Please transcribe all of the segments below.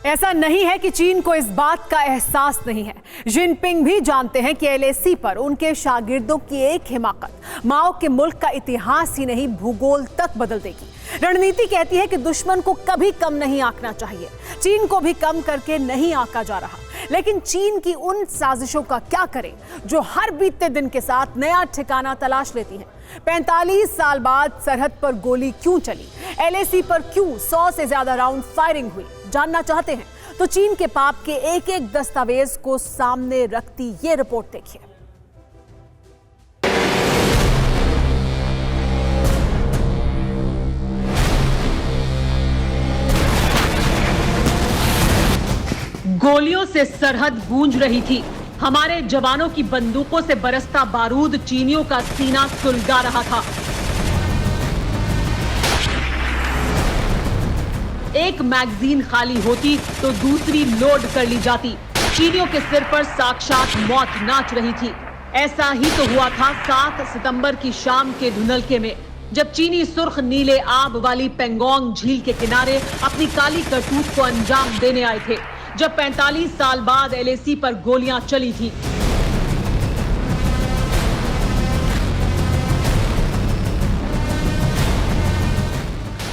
ऐसा नहीं है कि चीन को इस बात का एहसास नहीं है। जिनपिंग भी जानते हैं कि एलएसी पर उनके शागिर्दों की एक हिमाकत माओ के मुल्क का इतिहास ही नहीं भूगोल तक बदल देगी। रणनीति कहती है कि दुश्मन को कभी कम नहीं आंकना चाहिए। चीन को भी कम करके नहीं आंका जा रहा, लेकिन चीन की उन साजिशों का क्या करें जो हर बीतते दिन के साथ नया ठिकाना तलाश लेती हैं। 45 साल बाद सरहद पर गोली क्यों चली, एलएसी पर क्यों 100 से ज्यादा राउंड फायरिंग हुई, जानना चाहते हैं तो चीन के पाप के एक एक दस्तावेज को सामने रखती ये रिपोर्ट देखिए। गोलियों से सरहद गूंज रही थी। हमारे जवानों की बंदूकों से बरसता बारूद चीनियों का सीना सुलगा रहा था। एक मैगजीन खाली होती तो दूसरी लोड कर ली जाती। चीनियों के सिर पर साक्षात मौत नाच रही थी। ऐसा ही तो हुआ था 7 सितंबर की शाम के धुंधलके में, जब चीनी सुर्ख नीले आब वाली पेंगोंग झील के किनारे अपनी काली करतूत को अंजाम देने आए थे। जब 45 साल बाद एलएसी पर गोलियां चली थी।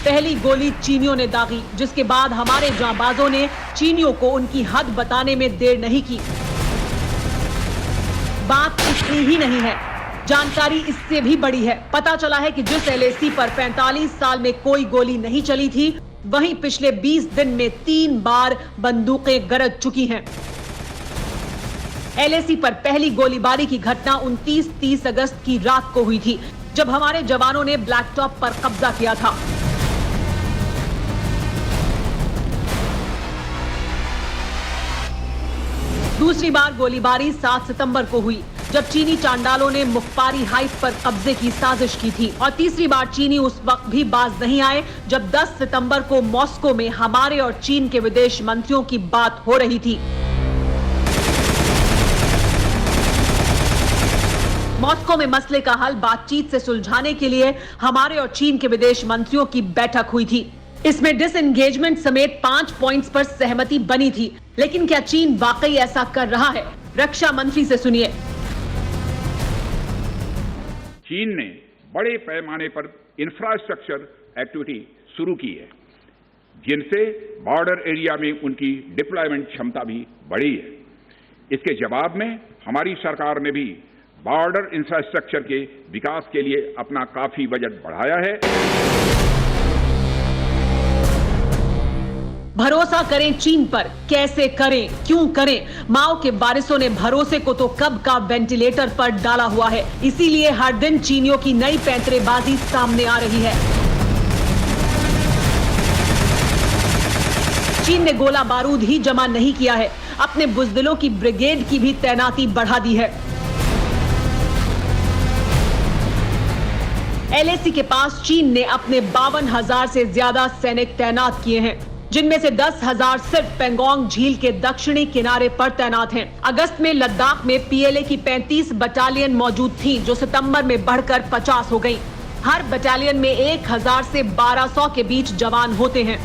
पहली गोली चीनियों ने दागी, जिसके बाद हमारे जांबाजों ने चीनियों को उनकी हद बताने में देर नहीं की। बात इतनी ही नहीं है, जानकारी इससे भी बड़ी है। पता चला है कि जिस एलएसी पर 45 साल में कोई गोली नहीं चली थी, वहीं पिछले 20 दिन में 3 बार बंदूकें गरज चुकी हैं। एलएसी पर पहली गोलीबारी की घटना 29-30 अगस्त की रात को हुई थी, जब हमारे जवानों ने ब्लैक टॉप पर कब्जा किया था। दूसरी बार गोलीबारी 7 सितंबर को हुई, जब चीनी चांडालों ने मुख्तारी हाइट पर कब्जे की साजिश की थी। और तीसरी बार चीनी उस वक्त भी बाज नहीं आए, जब 10 सितंबर को मॉस्को में हमारे और चीन के विदेश मंत्रियों की बात हो रही थी। मॉस्को में मसले का हल बातचीत से सुलझाने के लिए हमारे और चीन के विदेश मंत्रियों की बैठक हुई थी। इसमें डिसएंगेजमेंट समेत 5 पॉइंट्स पर सहमति बनी थी। लेकिन क्या चीन वाकई ऐसा कर रहा है? रक्षा मंत्री से सुनिए। चीन ने बड़े पैमाने पर इंफ्रास्ट्रक्चर एक्टिविटी शुरू की है, जिनसे बॉर्डर एरिया में उनकी डिप्लॉयमेंट क्षमता भी बढ़ी है। इसके जवाब में हमारी सरकार ने भी बॉर्डर इंफ्रास्ट्रक्चर के विकास के लिए अपना काफी बजट बढ़ाया है। भरोसा करें चीन पर, कैसे करें, क्यों करें? माओ के वारिसों ने भरोसे को तो कब का वेंटिलेटर पर डाला हुआ है। इसीलिए हर दिन चीनियों की नई पैंतरेबाजी सामने आ रही है। चीन ने गोला बारूद ही जमा नहीं किया है, अपने बुजदिलों की ब्रिगेड की भी तैनाती बढ़ा दी है। एलएसी के पास चीन ने अपने 52,000 से ज्यादा सैनिक तैनात किए हैं, जिनमें से 10,000 सिर्फ पेंगोंग झील के दक्षिणी किनारे पर तैनात हैं। अगस्त में लद्दाख में पीएलए की 35 बटालियन मौजूद थी, जो सितंबर में बढ़कर 50 हो गई। हर बटालियन में 1,000 से 1,200 के बीच जवान होते हैं।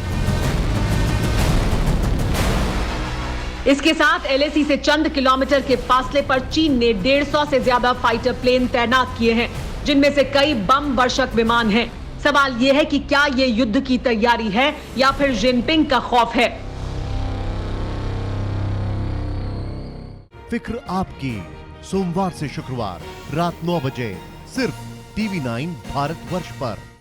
इसके साथ एलएसी से चंद किलोमीटर के फासले पर चीन ने 150 से ज्यादा फाइटर प्लेन तैनात किए हैं, जिनमें से कई बम वर्षक विमान हैं। सवाल यह है कि क्या ये युद्ध की तैयारी है या फिर जिनपिंग का खौफ है? फिक्र आपकी, सोमवार से शुक्रवार रात 9 बजे सिर्फ TV9 भारतवर्ष पर।